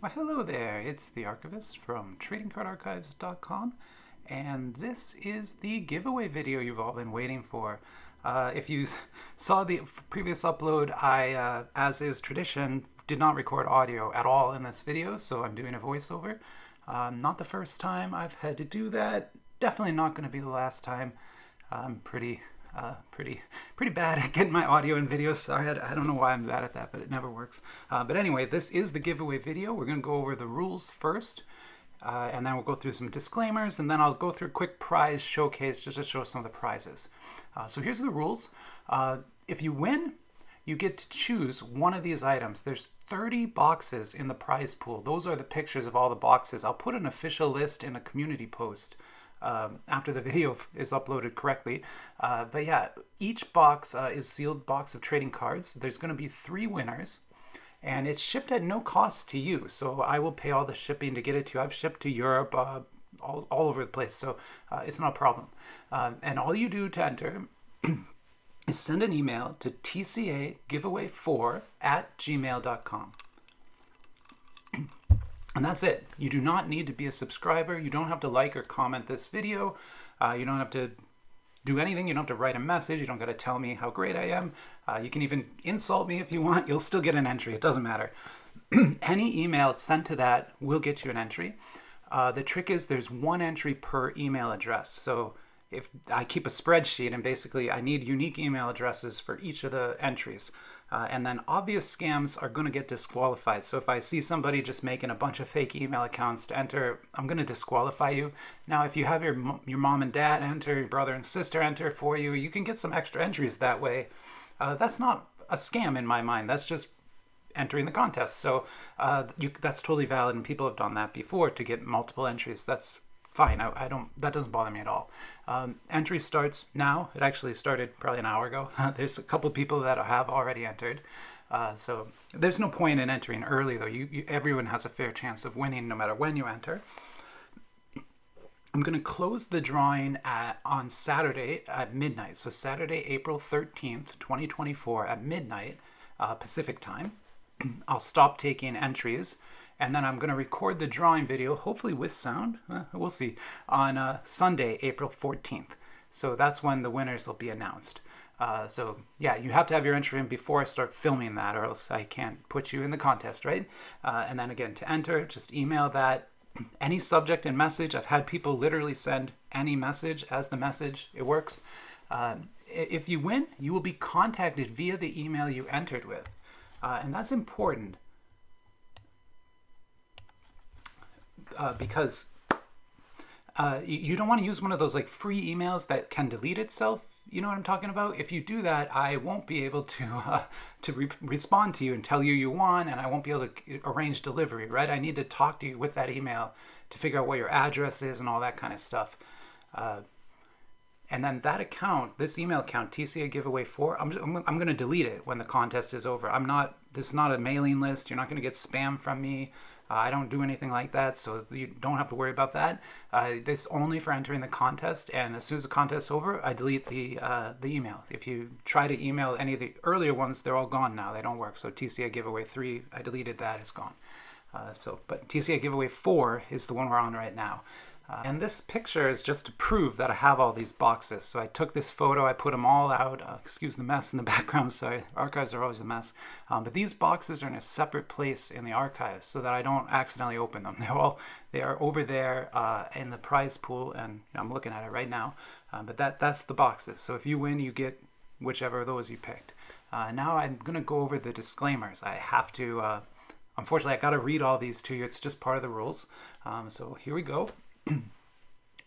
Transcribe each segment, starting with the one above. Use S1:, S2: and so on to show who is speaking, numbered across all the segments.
S1: Well, hello there. It's the Archivist from TradingCardArchives.com, and this is the giveaway video you've all been waiting for. If you saw the previous upload, I, as is tradition, did not record audio at all in this video, so I'm doing a voiceover. Not the first time I've had to do that. Definitely not going to be the last time. I'm pretty bad at getting my audio and video. Sorry, I don't know why I'm bad at that, but it never works. But anyway, this is the giveaway video. We're going to go over the rules first, and then we'll go through some disclaimers, and then I'll go through a quick prize showcase just to show some of the prizes. So here's the rules. If you win, you get to choose one of these items. There's 30 boxes in the prize pool. Those are the pictures of all the boxes. I'll put an official list in a community post after the video is uploaded correctly. But yeah, each box is sealed box of trading cards. There's going to be 3 winners, and it's shipped at no cost to you. So I will pay all the shipping to get it to you. I've shipped to Europe, all over the place, so it's not a problem. And all you do to enter is send an email to tcagiveaway4@gmail.com. And that's it. You do not need to be a subscriber. You don't have to like or comment this video. You don't have to do anything. You don't have to write a message. You don't got to tell me how great I am. You can even insult me if you want. You'll still get an entry. It doesn't matter. Any email sent to that will get you an entry. The trick is there's 1 entry per email address. So if I keep a spreadsheet, and basically I need unique email addresses for each of the entries. And then obvious scams are going to get disqualified. So if I see somebody just making a bunch of fake email accounts to enter, I'm going to disqualify you. Now, if you have your mom and dad enter, your brother and sister enter for you, you can get some extra entries that way. That's not a scam in my mind. That's just entering the contest. So that's totally valid, and people have done that before to get multiple entries. That's fine. I don't. That doesn't bother me at all. Entry starts now. It actually started probably an hour ago. There's a couple of people that have already entered. So there's no point in entering early, though. Everyone has a fair chance of winning no matter when you enter. I'm going to close the drawing on Saturday at midnight. So Saturday, April 13th, 2024 at midnight Pacific time. I'll stop taking entries, and then I'm going to record the drawing video, hopefully with sound, we'll see, on Sunday, April 14th. So that's when the winners will be announced. So yeah, you have to have your entry in before I start filming that, or else I can't put you in the contest, right? And then again, to enter, just email that, any subject and message. I've had people literally send any message as the message. It works. If you win, you will be contacted via the email you entered with. And that's important because you don't want to use one of those like free emails that can delete itself. You know what I'm talking about? If you do that, I won't be able to respond to you and tell you won, and I won't be able to arrange delivery, right? I need to talk to you with that email to figure out what your address is and all that kind of stuff. And then that account, this email account, TCA Giveaway 4, I'm going to delete it when the contest is over. This is not a mailing list. You're not going to get spam from me. I don't do anything like that, so you don't have to worry about that. This is only for entering the contest, and as soon as the contest is over, I delete the email. If you try to email any of the earlier ones, they're all gone now. They don't work. So TCA Giveaway 3, I deleted that. It's gone. But TCA Giveaway 4 is the one we're on right now. And this picture is just to prove that I have all these boxes. So I took this photo, I put them all out. Excuse the mess in the background, sorry. Archives are always a mess. But these boxes are in a separate place in the archives so that I don't accidentally open them. They are over there in the prize pool, and I'm looking at it right now. But that's the boxes. So if you win, you get whichever of those you picked. Now I'm going to go over the disclaimers. I have to, unfortunately, I got to read all these to you. It's just part of the rules. So here we go.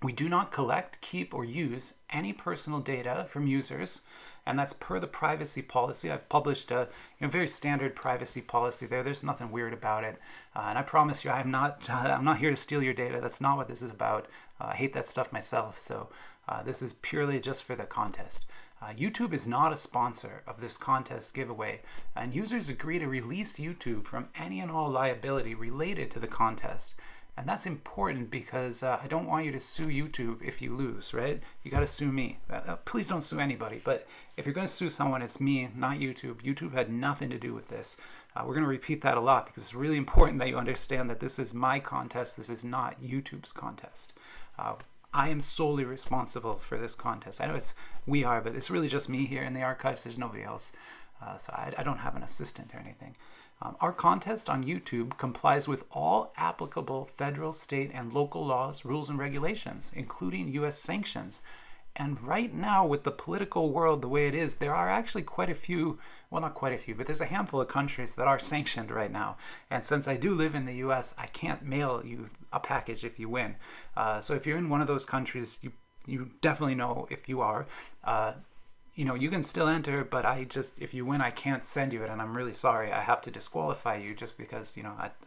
S1: We do not collect, keep, or use any personal data from users, and that's per the privacy policy. I've published a very standard privacy policy there. There's nothing weird about it, and I promise you, I'm not here to steal your data. That's not what this is about. I hate that stuff myself, so this is purely just for the contest. YouTube is not a sponsor of this contest giveaway, and users agree to release YouTube from any and all liability related to the contest. And that's important because I don't want you to sue YouTube if you lose, right? You got to sue me. Please don't sue anybody. But if you're going to sue someone, it's me, not YouTube. YouTube had nothing to do with this. We're going to repeat that a lot because it's really important that you understand that this is my contest. This is not YouTube's contest. I am solely responsible for this contest. I know we are, but it's really just me here in the archives. There's nobody else. So I don't have an assistant or anything. Our contest on YouTube complies with all applicable federal, state, and local laws, rules, and regulations, including U.S. sanctions. And right now, with the political world the way it is, there are actually quite a few, well, not quite a few, but there's a handful of countries that are sanctioned right now. And since I do live in the U.S., I can't mail you a package if you win. So if you're in one of those countries, you definitely know if you are. You can still enter, but if you win, I can't send you it, and I'm really sorry. I have to disqualify you just because,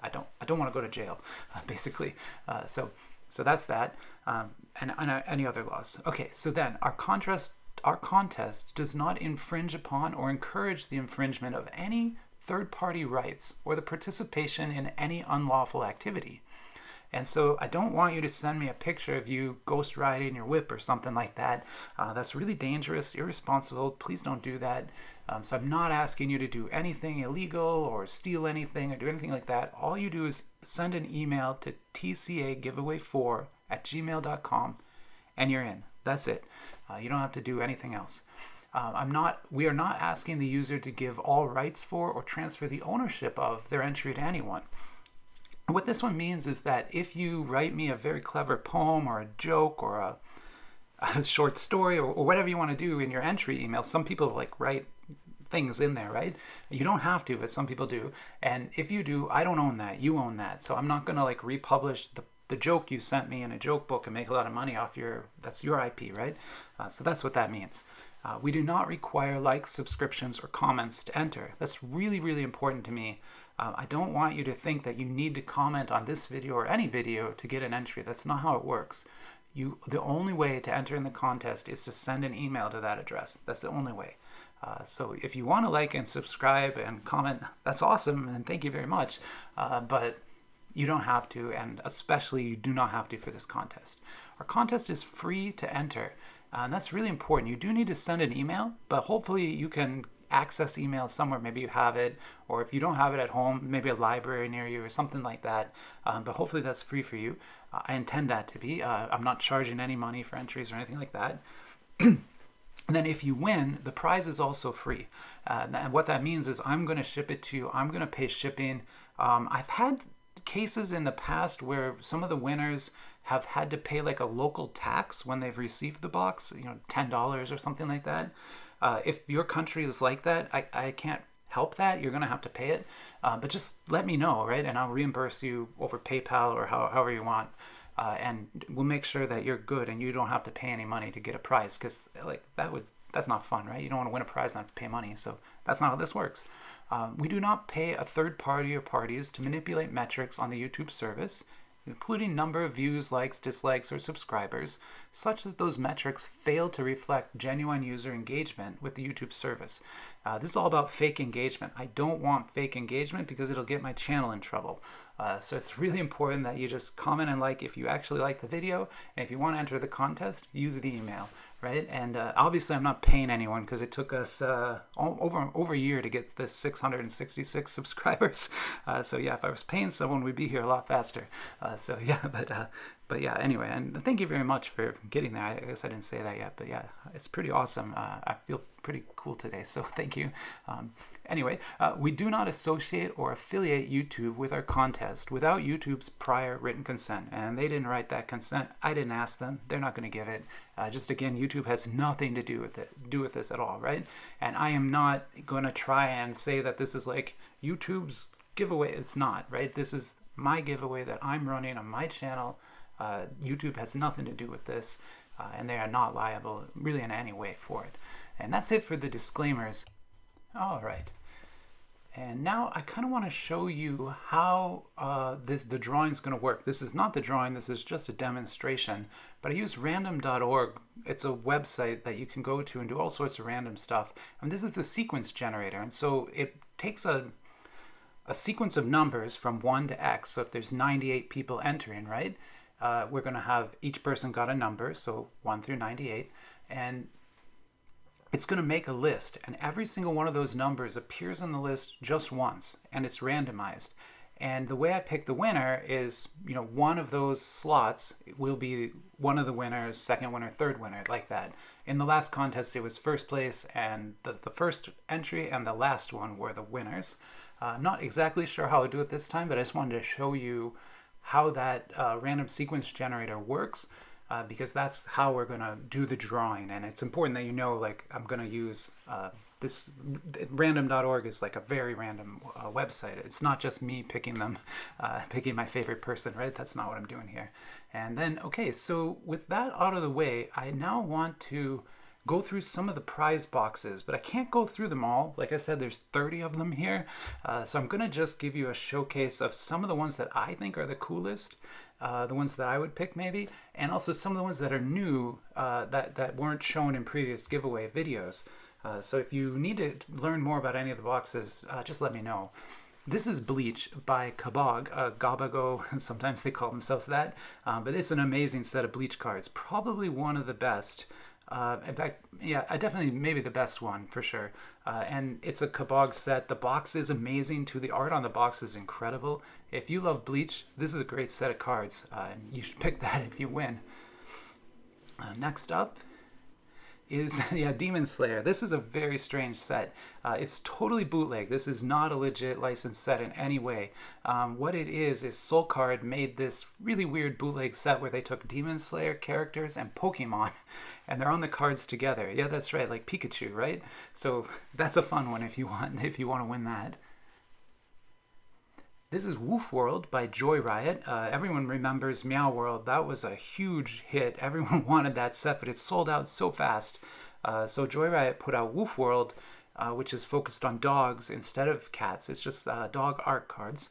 S1: I don't want to go to jail, basically. So that's that, and any other laws. Okay, so then our contest does not infringe upon or encourage the infringement of any third-party rights or the participation in any unlawful activity. And so I don't want you to send me a picture of you ghost riding your whip or something like that. That's really dangerous, irresponsible. Please don't do that. So I'm not asking you to do anything illegal or steal anything or do anything like that. All you do is send an email to tcagiveaway4@gmail.com and you're in. That's it. You don't have to do anything else. We are not asking the user to give all rights for or transfer the ownership of their entry to anyone. What this one means is that if you write me a very clever poem or a joke or a short story or whatever you want to do in your entry email, some people write things in there, right? You don't have to, but some people do. And if you do, I don't own that. You own that. So I'm not going to republish the joke you sent me in a joke book and make a lot of money off that's your IP, right? So that's what that means. We do not require likes, subscriptions, or comments to enter. That's really, really important to me. I don't want you to think that you need to comment on this video or any video to get an entry. That's not how it works. The only way to enter in the contest is to send an email to that address. That's the only way. So if you want to like and subscribe and comment, that's awesome, and thank you very much. But you don't have to, and especially you do not have to for this contest. Our contest is free to enter, and that's really important. You do need to send an email, but hopefully you can access email somewhere. Maybe you have it, or if you don't have it at home, maybe a library near you or something like that. But hopefully that's free for you. I intend that to be. I'm not charging any money for entries or anything like that. And then if you win, the prize is also free. And what that means is I'm going to ship it to you. I'm going to pay shipping. I've had cases in the past where some of the winners have had to pay a local tax when they've received the box, $10 or something like that. If your country is like that, I can't help that. You're going to have to pay it. But just let me know, right? And I'll reimburse you over PayPal or however you want. And we'll make sure that you're good and you don't have to pay any money to get a prize, because that's not fun, right? You don't want to win a prize and have to pay money. So that's not how this works. We do not pay a third party or parties to manipulate metrics on the YouTube service, including number of views, likes, dislikes, or subscribers, such that those metrics fail to reflect genuine user engagement with the YouTube service. This is all about fake engagement. I don't want fake engagement because it'll get my channel in trouble. So it's really important that you just comment and like if you actually like the video, and if you want to enter the contest, use the email, right? And obviously I'm not paying anyone because it took us over a year to get this 666 subscribers. So yeah, if I was paying someone, we'd be here a lot faster. So yeah, but yeah, anyway, and thank you very much for getting there. I guess I didn't say that yet, but yeah, it's pretty awesome. I feel pretty cool today, so thank you. Anyway, we do not associate or affiliate YouTube with our contest without YouTube's prior written consent, and they didn't write that consent. I didn't ask them. They're not going to give it. Just again, YouTube has nothing to do with this at all, right? And I am not going to try and say that this is like YouTube's giveaway. It's not, right? This is my giveaway that I'm running on my channel. YouTube has nothing to do with this, and they are not liable really in any way for it. And that's it for the disclaimers. All right. And now I kind of want to show you how the drawing is going to work. This is not the drawing. This is just a demonstration. But I use random.org. It's a website that you can go to and do all sorts of random stuff. And this is the sequence generator. And so it takes a sequence of numbers from 1 to X. So if there's 98 people entering, right? We're going to have each person got a number, so 1 through 98. And it's going to make a list, and every single one of those numbers appears on the list just once, and it's randomized. And the way I pick the winner is, one of those slots will be one of the winners, second winner, third winner, like that. In the last contest, it was first place, and the first entry and the last one were the winners. I'm not exactly sure how I do it this time, but I just wanted to show you how that random sequence generator works, because that's how we're going to do the drawing. And it's important that you know, like, I'm going to use this random.org is like a very random website. It's not just me picking them, picking my favorite person, right? That's not what I'm doing here. And then, okay, so with that out of the way, I now want to go through some of the prize boxes, but I can't go through them all. Like I said, there's 30 of them here. So I'm going to just give you a showcase of some of the ones that I think are the coolest, the ones that I would pick maybe, and also some of the ones that are new that weren't shown in previous giveaway videos. So if you need to learn more about any of the boxes, just let me know. This is Bleach by Gabago, sometimes they call themselves that, but it's an amazing set of Bleach cards, probably one of the best. In fact, yeah, definitely maybe the best one for sure. And it's a Kabog set. The box is amazing too. The art on the box is incredible. If you love Bleach, this is a great set of cards, and you should pick that if you win. Next up is Demon Slayer. This is a very strange set. It's totally bootleg. This is not a legit licensed set in any way. What it is Soul Card made this really weird bootleg set where they took Demon Slayer characters and Pokemon, and they're on the cards together. Yeah, that's right, like Pikachu, right? So that's a fun one if you want to win that. This is Woof World by Joy Riot. Everyone remembers Meow World. That was a huge hit. Everyone wanted that set, but it sold out so fast. So Joy Riot put out Woof World, which is focused on dogs instead of cats. It's just dog art cards.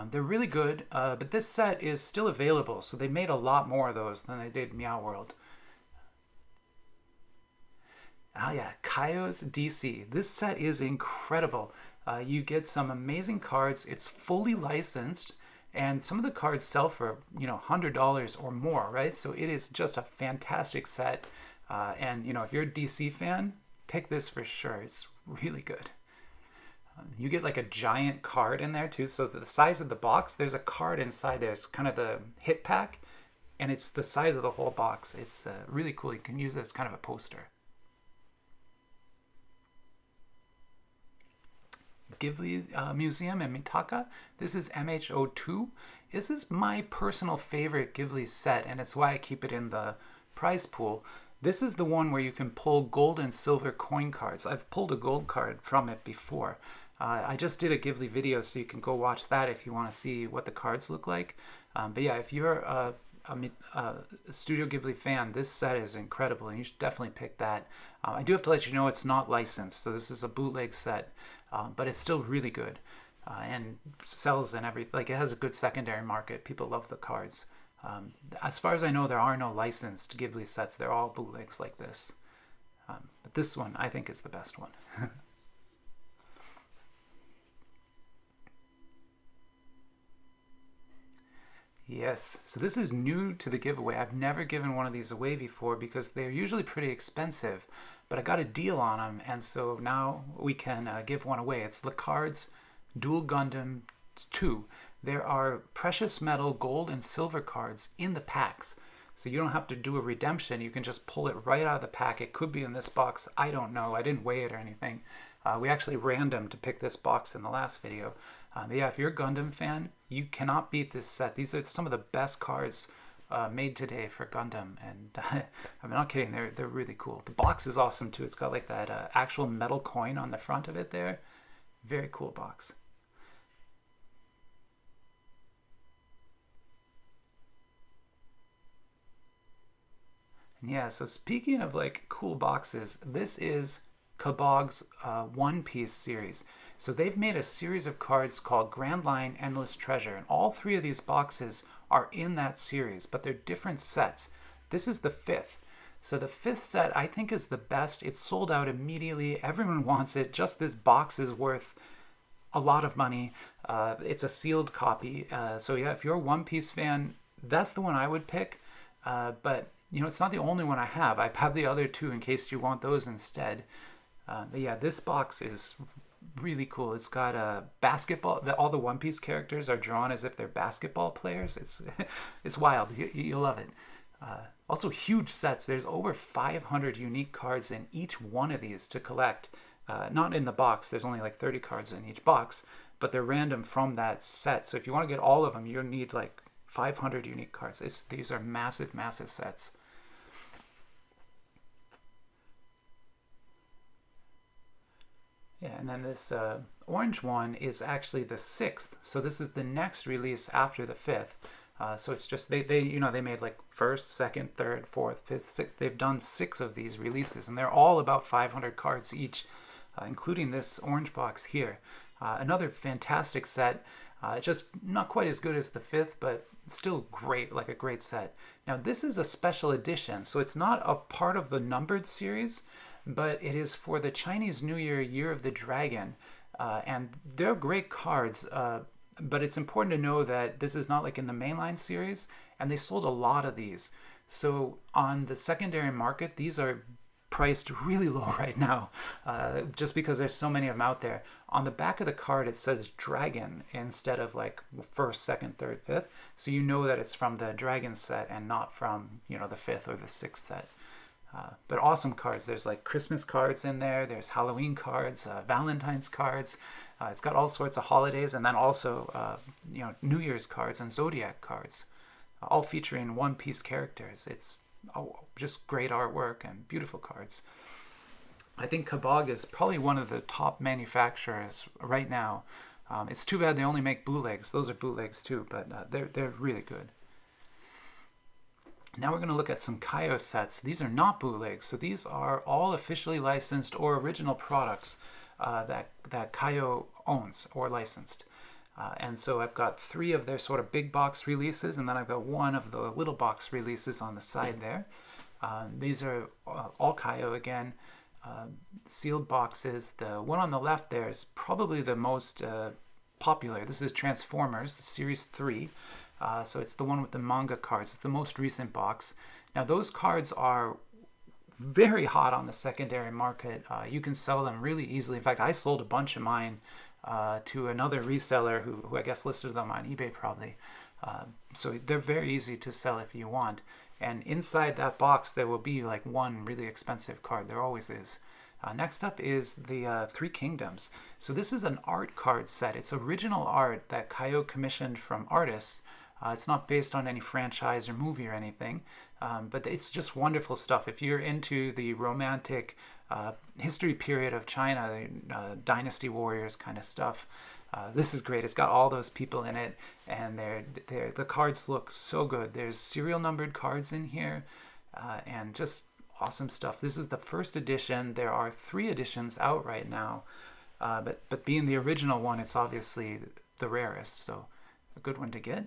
S1: They're really good, but this set is still available, so they made a lot more of those than they did Meow World. Kayou's DC. This set is incredible. You get some amazing cards. It's fully licensed, and some of the cards sell for $100 or more, right? So it is just a fantastic set. And if you're a DC fan, pick this for sure. It's really good. You get like a giant card in there too. So the size of the box, there's a card inside there. It's kind of the hit pack, and it's the size of the whole box. It's really cool. You can use it as kind of a poster. Ghibli Museum Mitaka. This is MH02. This is my personal favorite Ghibli set, and it's why I keep it in the prize pool. This is the one where you can pull gold and silver coin cards. I've pulled a gold card from it before. I just did a Ghibli video, so you can go watch that if you want to see what the cards look like. But yeah, if you're a Studio Ghibli fan, this set is incredible, and you should definitely pick that. I do have to let you know it's not licensed, so this is a bootleg set, but it's still really good, and sells and it has a good secondary market. People love the cards. As far as I know, there are no licensed Ghibli sets. They're all bootlegs like this. But this one, I think, is the best one. Yes, so this is new to the giveaway. I've never given one of these away before because they're usually pretty expensive, but I got a deal on them, and so now we can give one away. It's Lacard's Dual Gundam 2. There are precious metal, gold, and silver cards in the packs, so you don't have to do a redemption. You can just pull it right out of the pack. It could be in this box. I don't know. I didn't weigh it or anything. We actually random to pick this box in the last video. But yeah, if you're a Gundam fan, you cannot beat this set. These are some of the best cards made today for Gundam, and I'm not kidding. They're really cool. The box is awesome too. It's got like that actual metal coin on the front of it there. Very cool box. And yeah, so speaking of like cool boxes, this is Kabog's One Piece series. So they've made a series of cards called Grand Line Endless Treasure, and all three of these boxes are in that series, but they're different sets. This is the fifth. So the fifth set I think is the best. It's sold out immediately. Everyone wants it. Just this box is worth a lot of money. It's a sealed copy. So yeah, if you're a One Piece fan, that's the one I would pick. But it's not the only one I have. I have the other two in case you want those instead. But yeah, this box is really cool. It's got a basketball. All the One Piece characters are drawn as if they're basketball players. It's wild. You'll love it. Also, huge sets. There's over 500 unique cards in each one of these to collect. Not in the box. There's only like 30 cards in each box, but they're random from that set. So if you want to get all of them, you'll need like 500 unique cards. These are massive, massive sets. Yeah, and then this orange one is actually the 6th. So this is the next release after the 5th. So it's just they made like 1st, 2nd, 3rd, 4th, 5th, 6th. They've done 6 of these releases, and they're all about 500 cards each, including this orange box here. Another fantastic set. Just not quite as good as the 5th, but still great, like a great set. Now this is a special edition, so it's not a part of the numbered series, but it is for the Chinese New Year, Year of the Dragon, and they're great cards, but it's important to know that this is not like in the mainline series, and they sold a lot of these. So on the secondary market, these are priced really low right now, just because there's so many of them out there. On the back of the card, it says Dragon instead of like 1st, 2nd, 3rd, 5th, so you know that it's from the Dragon set and not from, the 5th or the 6th set. But awesome cards. There's like Christmas cards in there. There's Halloween cards, Valentine's cards. It's got all sorts of holidays, and then also New Year's cards and Zodiac cards, all featuring One Piece characters. It's just great artwork and beautiful cards. I think Kabog is probably one of the top manufacturers right now. It's too bad they only make bootlegs. Those are bootlegs too, but they're really good. Now we're going to look at some Kayou sets. These are not bootlegs, so these are all officially licensed or original products that Kayou owns or licensed. And so I've got 3 of their sort of big box releases, and then I've got 1 of the little box releases on the side there. These are all Kayou again, sealed boxes. The one on the left there is probably the most popular. This is Transformers, Series 3. So it's the one with the manga cards. It's the most recent box. Now those cards are very hot on the secondary market. You can sell them really easily. In fact, I sold a bunch of mine to another reseller who I guess listed them on eBay probably. So they're very easy to sell if you want. And inside that box there will be like one really expensive card. There always is. Next up is the 3 Kingdoms. So this is an art card set. It's original art that Kayou commissioned from artists. It's not based on any franchise or movie or anything, but it's just wonderful stuff. If you're into the romantic history period of China, Dynasty Warriors kind of stuff, this is great. It's got all those people in it, and the cards look so good. There's serial numbered cards in here, and just awesome stuff. This is the first edition. There are 3 editions out right now, but being the original one, it's obviously the rarest, so a good one to get.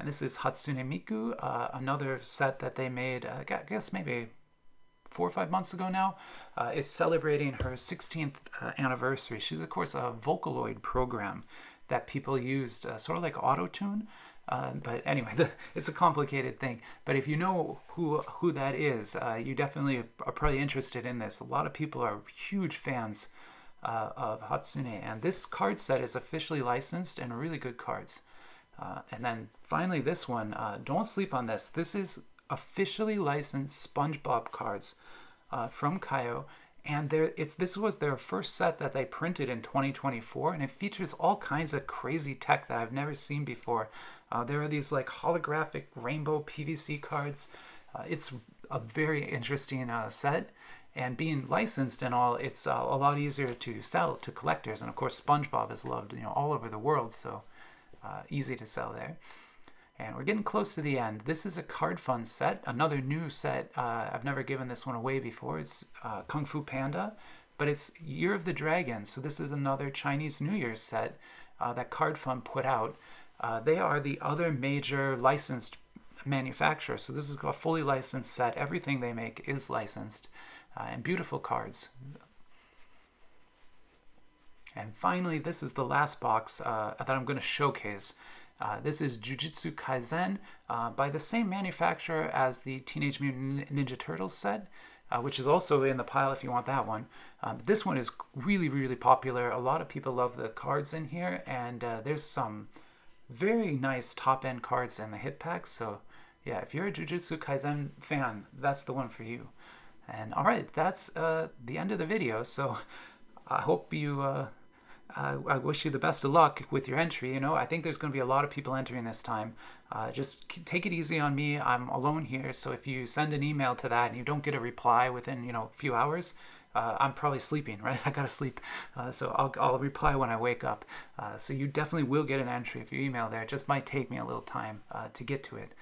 S1: And this is Hatsune Miku, another set that they made, I guess maybe 4 or 5 months ago now. It's celebrating her 16th anniversary. She's, of course, a Vocaloid program that people used, sort of like auto-tune. But anyway, it's a complicated thing. But if you know who that is, you definitely are probably interested in this. A lot of people are huge fans of Hatsune. And this card set is officially licensed and really good cards. And then finally this one, don't sleep on this. This is officially licensed SpongeBob cards from Kayou. And this was their first set that they printed in 2024, and it features all kinds of crazy tech that I've never seen before. There are these like holographic rainbow PVC cards. It's a very interesting set, and being licensed and all, it's a lot easier to sell to collectors. And of course, SpongeBob is loved, all over the world, so easy to sell there. And we're getting close to the end. This is a card fund set, another new set. I've never given this one away before. It's Kung Fu Panda, but it's Year of the Dragon. So this is another Chinese New Year's set that Card Fund put out. They are the other major licensed manufacturer. So this is a fully licensed set. Everything they make is licensed, and beautiful cards. And finally, this is the last box that I'm going to showcase. This is Jujutsu Kaisen by the same manufacturer as the Teenage Mutant Ninja Turtles set, which is also in the pile if you want that one. This one is really, really popular. A lot of people love the cards in here, and there's some very nice top-end cards in the hit packs. So yeah, if you're a Jujutsu Kaisen fan, that's the one for you. And all right, that's the end of the video. So I hope you... I wish you the best of luck with your entry. You know, I think there's going to be a lot of people entering this time. Just take it easy on me. I'm alone here, so if you send an email to that and you don't get a reply within, you know, a few hours, I'm probably sleeping, right? I gotta sleep, so I'll reply when I wake up. So you definitely will get an entry if you email there. It just might take me a little time to get to it.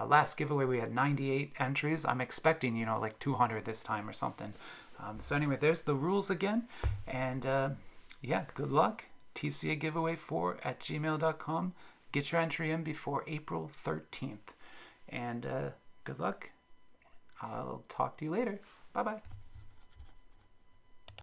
S1: Last giveaway we had 98 entries. I'm expecting, you know, like 200 this time or something. So anyway, there's the rules again, and yeah, good luck. TCA giveaway 4@gmail.com. Get your entry in before April 13th. And good luck. I'll talk to you later. Bye-bye.